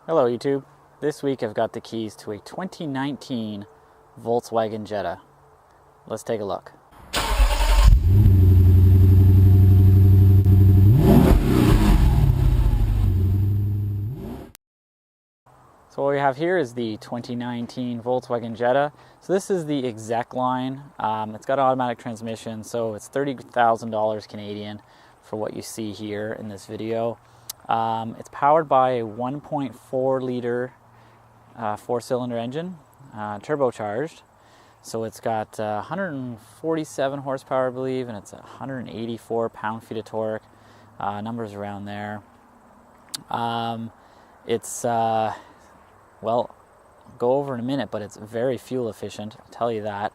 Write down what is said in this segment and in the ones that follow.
Hello YouTube. This week I've got the keys to a 2019 Volkswagen Jetta. Let's take a look. So what we have here is the 2019 Volkswagen Jetta. So this is the exec line. It's got an automatic transmission, so it's $30,000 Canadian for what you see here in this video. It's powered by a 1.4 liter four-cylinder engine, turbocharged. So it's got 147 horsepower, I believe, and it's 184 pound-feet of torque. Numbers around there. Well, I'll go over in a minute, but it's very fuel efficient, I'll tell you that.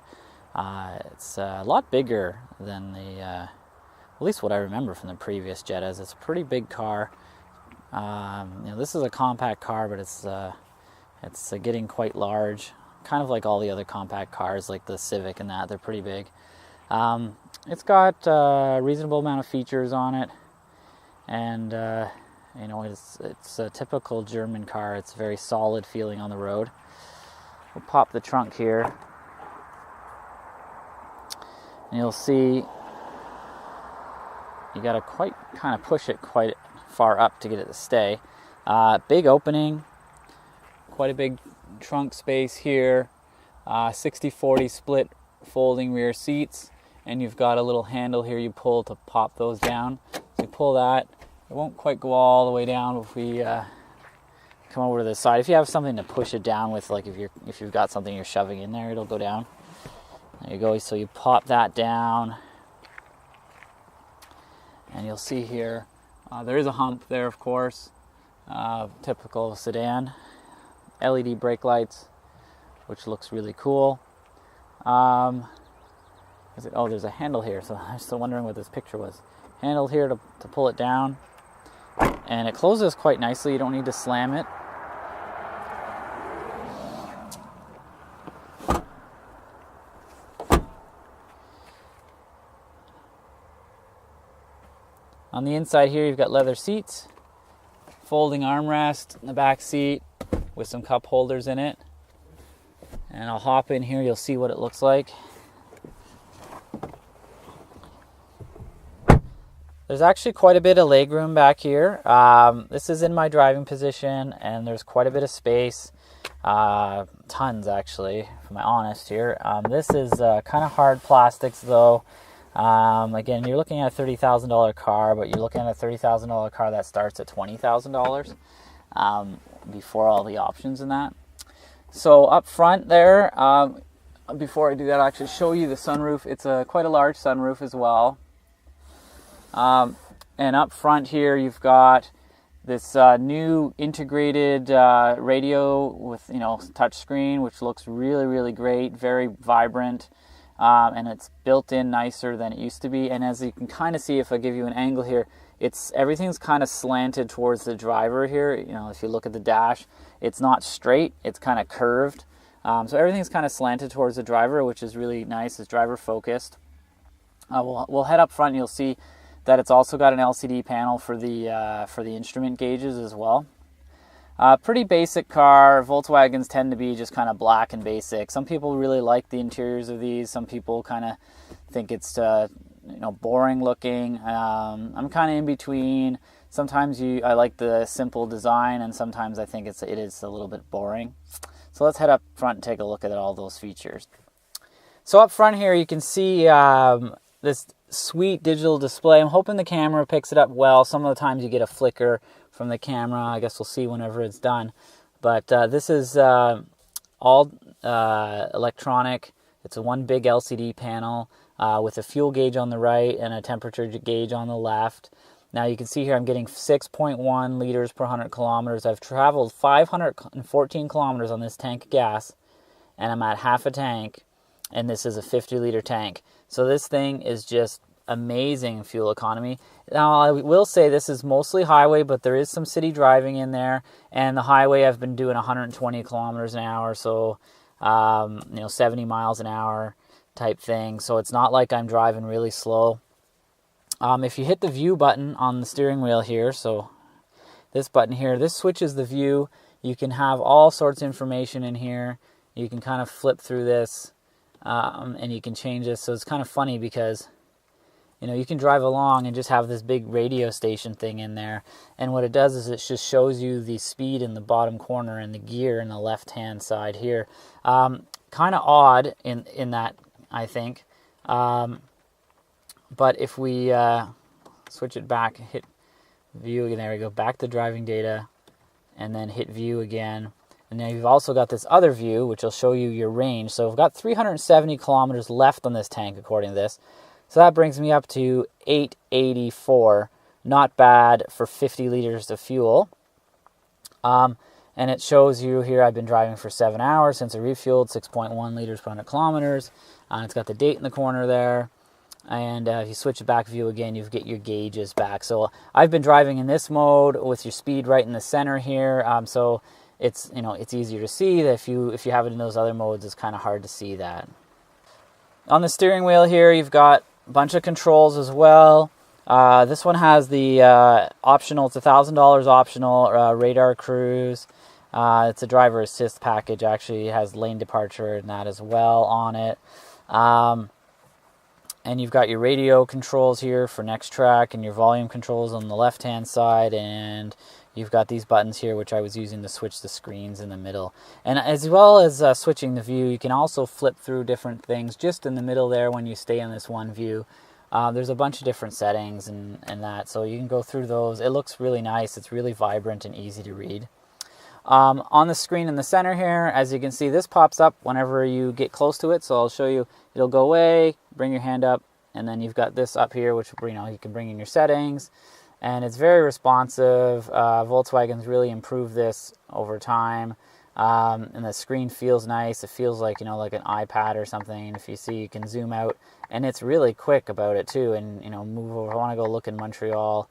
It's a lot bigger than at least what I remember from the previous Jettas. It's a pretty big car. This is a compact car, but it's getting quite large, kind of like all the other compact cars, like the Civic and that. They're pretty big. It's got a reasonable amount of features on it, and it's a typical German car. It's very solid feeling on the road. We'll pop the trunk here, and you'll see you got to kind of push it quite far up to get it to stay. Big opening, quite a big trunk space here. 60-40 split folding rear seats, and you've got a little handle here you pull to pop those down. So you pull that. It won't quite go all the way down if we come over to the side. If you have something to push it down with, like if you've got something you're shoving in there, it'll go down. There you go. So you pop that down, and you'll see here there is a hump there, of course, typical sedan. LED brake lights, which looks really cool. There's a handle here, so I'm still wondering what this picture was. Handle here to pull it down, and it closes quite nicely. You don't need to slam it. On the inside here, you've got leather seats, folding armrest in the back seat with some cup holders in it. And I'll hop in here, you'll see what it looks like. There's actually quite a bit of legroom back here. This is in my driving position, and there's quite a bit of space. Tons, actually, if I'm honest here. This is kind of hard plastics, though. Again, you're looking at a $30,000 car, but you're looking at a $30,000 car that starts at $20,000 before all the options in that. So up front there, before I do that, I'll actually show you the sunroof. It's quite a large sunroof as well. And up front here, you've got this new integrated radio with touch screen, which looks really, really great, very vibrant. And it's built in nicer than it used to be. And as you can kind of see, if I give you an angle here, everything's kind of slanted towards the driver here. If you look at the dash, it's not straight, it's kind of curved. So everything's kind of slanted towards the driver, which is really nice. It's driver focused. We'll head up front, and you'll see that it's also got an LCD panel for the instrument gauges as well. Pretty basic car. Volkswagens tend to be just kind of black and basic. Some people really like the interiors of these. Some people kind of think it's boring looking. I'm kind of in between. Sometimes I like the simple design, and sometimes I think it is a little bit boring. So let's head up front and take a look at all those features. So up front here, you can see this sweet digital display. I'm hoping the camera picks it up well. Some of the times you get a flicker from the camera. I guess we'll see whenever it's done. But this is all electronic. It's a one big LCD panel with a fuel gauge on the right and a temperature gauge on the left. Now you can see here I'm getting 6.1 liters per 100 kilometers. I've traveled 514 kilometers on this tank of gas, and I'm at half a tank, and this is a 50-liter tank. So this thing is just amazing fuel economy. Now I will say this is mostly highway, but there is some city driving in there, and the highway I've been doing 120 kilometers an hour, so 70 miles an hour type thing. So it's not like I'm driving really slow. If you hit the view button on the steering wheel here, so this button here. This switches the view. You can have all sorts of information in here. You can kind of flip through this, and you can change this. So it's kind of funny because, you know, you can drive along and just have this big radio station thing in there. And what it does is it just shows you the speed in the bottom corner and the gear in the left-hand side here. Kind of odd in that, I think. But if we switch it back, hit view again, there we go, back to driving data, and then hit view again. And then you've also got this other view, which will show you your range. So I've got 370 kilometers left on this tank, according to this. So that brings me up to 884. Not bad for 50 liters of fuel. And it shows you here I've been driving for 7 hours since I refueled, 6.1 liters per 100 kilometers. It's got the date in the corner there. And if you switch it back view again, you get your gauges back. So I've been driving in this mode with your speed right in the center here. So it's, you know, it's easier to see. That if you have it in those other modes, it's kind of hard to see that. On the steering wheel here, you've got a bunch of controls as well. This one has the optional, it's $1,000 optional radar cruise. It's a driver assist package, actually. It has lane departure and that as well on it. And you've got your radio controls here for next track and your volume controls on the left-hand side. And you've got these buttons here, which I was using to switch the screens in the middle. And as well as switching the view, you can also flip through different things just in the middle there when you stay in this one view. There's a bunch of different settings and that, so you can go through those. It looks really nice. It's really vibrant and easy to read. On the screen in the center here, as you can see, this pops up whenever you get close to it. So I'll show you. It'll go away, bring your hand up, and then you've got this up here, which, you know, you can bring in your settings. And it's very responsive. Volkswagen's really improved this over time. And the screen feels nice. It feels like, you know, like an iPad or something. If you see, you can zoom out. And it's really quick about it too. And, you know, move over. I want to go look in Montreal.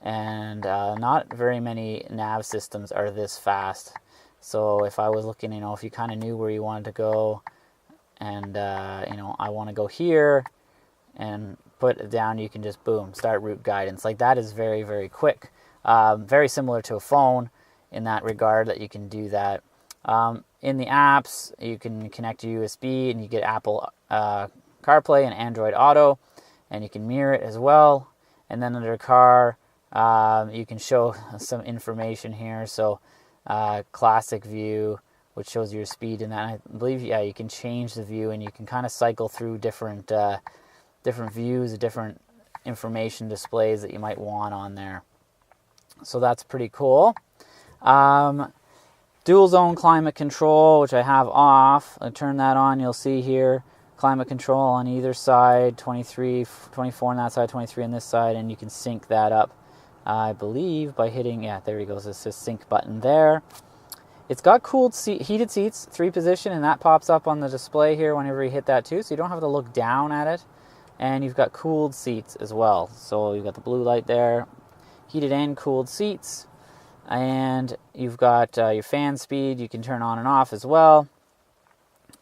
And not very many nav systems are this fast. So if I was looking, you know, if you kind of knew where you wanted to go, and, you know, I want to go here, and put it down, you can just, boom, start route guidance. Like, that is very, very quick. Very similar to a phone in that regard, that you can do that. In the apps, you can connect to USB, and you get Apple CarPlay and Android Auto, and you can mirror it as well. And then under car, you can show some information here. So classic view, which shows your speed, and then I believe, yeah, you can change the view, and you can kind of cycle through different views, different information displays that you might want on there. So that's pretty cool. Dual zone climate control, which I have off. I turn that on, you'll see here climate control on either side, 23, 24 on that side, 23 on this side, and you can sync that up, I believe, by hitting, yeah, there he goes, it's this sync button there. It's got heated seats, 3-position, and that pops up on the display here whenever you hit that too, so you don't have to look down at it. And you've got cooled seats as well. So you've got the blue light there, heated and cooled seats. And you've got your fan speed, you can turn on and off as well.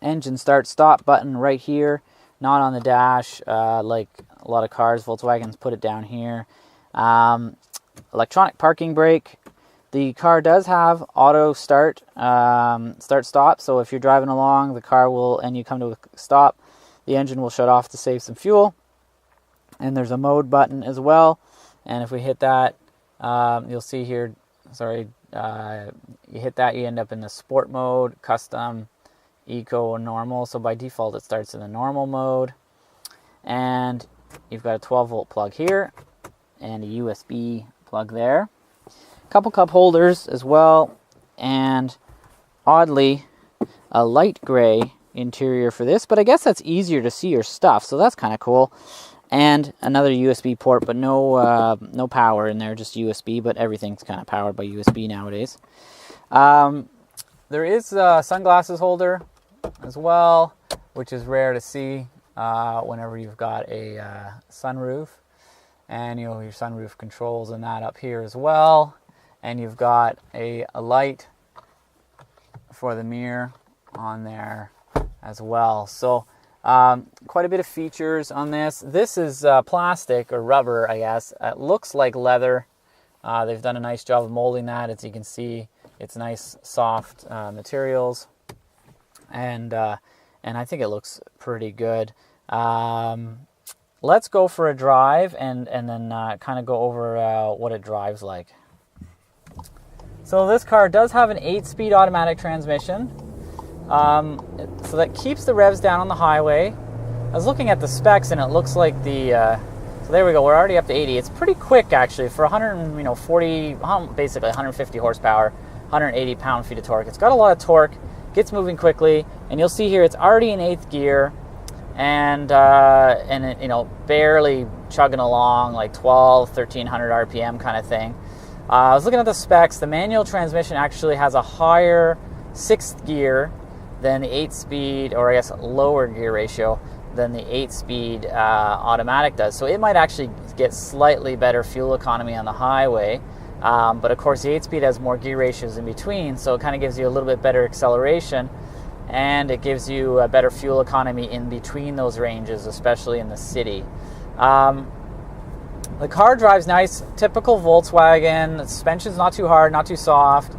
Engine start stop button right here, not on the dash like a lot of cars. Volkswagen's put it down here. Electronic parking brake. The car does have auto start stop, so if you're driving along, the car will, and you come to a stop, the engine will shut off to save some fuel. And there's a mode button as well, and if we hit that, you'll see here, you hit that, you end up in the sport mode, custom, eco, and normal. So by default it starts in the normal mode. And you've got a 12-volt plug here and a USB plug there. A couple cup holders as well, and oddly a light gray interior for this, but I guess that's easier to see your stuff, so that's kind of cool. And another USB port, but no power in there, just USB, but everything's kind of powered by USB nowadays. There is a sunglasses holder as well, which is rare to see whenever you've got a sunroof. And you know, your sunroof controls and that up here as well. And you've got a light for the mirror on there as well. So quite a bit of features on this. This is plastic or rubber, I guess. It looks like leather They've done a nice job of molding that. As you can see, it's nice, soft materials, and I think it looks pretty good. Let's go for a drive and then kind of go over what it drives like. So this car does have an 8-speed automatic transmission, so that keeps the revs down on the highway. I was looking at the specs and it looks like so there we go, we're already up to 80. It's pretty quick actually for 140, basically 150 horsepower, 180 pound-feet of torque. It's got a lot of torque, gets moving quickly, and you'll see here it's already in 8th gear, and it, barely chugging along, like 1300 RPM kind of thing. I was looking at the specs. The manual transmission actually has a higher 6th gear than the 8-speed, or I guess lower gear ratio than the 8-speed automatic does. So it might actually get slightly better fuel economy on the highway. But of course the 8-speed has more gear ratios in between, so it kind of gives you a little bit better acceleration, and it gives you a better fuel economy in between those ranges, especially in the city. The car drives nice, typical Volkswagen. The suspension's not too hard, not too soft.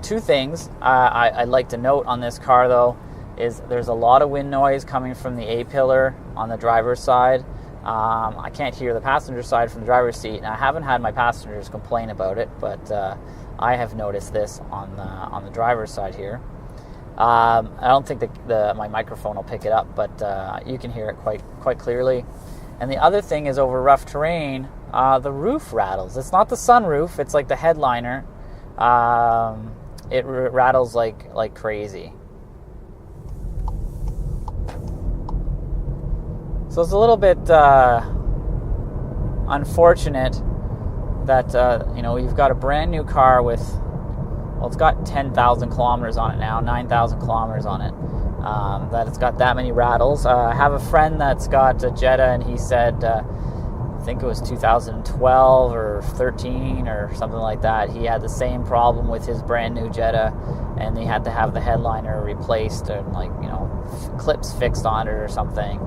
Two things I'd like to note on this car though is there's a lot of wind noise coming from the A-pillar on the driver's side. I can't hear the passenger side from the driver's seat, and I haven't had my passengers complain about it, but I have noticed this on the driver's side here. I don't think my microphone will pick it up, but you can hear it quite clearly. And the other thing is, over rough terrain, the roof rattles. It's not the sunroof; it's like the headliner. It rattles like crazy. So it's a little bit unfortunate that you've got a brand new car with, it's got 10,000 kilometers on it now, 9,000 kilometers on it. That it's got that many rattles. I have a friend that's got a Jetta, and he said, I think it was 2012 or 13 or something like that, he had the same problem with his brand new Jetta, and they had to have the headliner replaced and clips fixed on it or something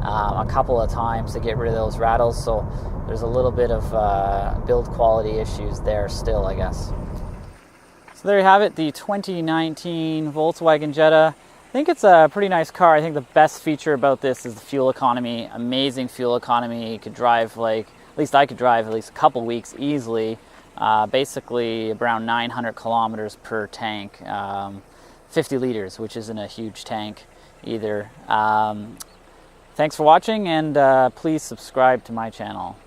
a couple of times to get rid of those rattles. So there's a little bit of build quality issues there still, I guess. So there you have it, the 2019 Volkswagen Jetta. I think it's a pretty nice car. I think the best feature about this is the fuel economy. Amazing fuel economy. You could drive at least I could drive at least a couple weeks easily. Basically around 900 kilometers per tank. 50 liters, which isn't a huge tank either. Thanks for watching, and please subscribe to my channel.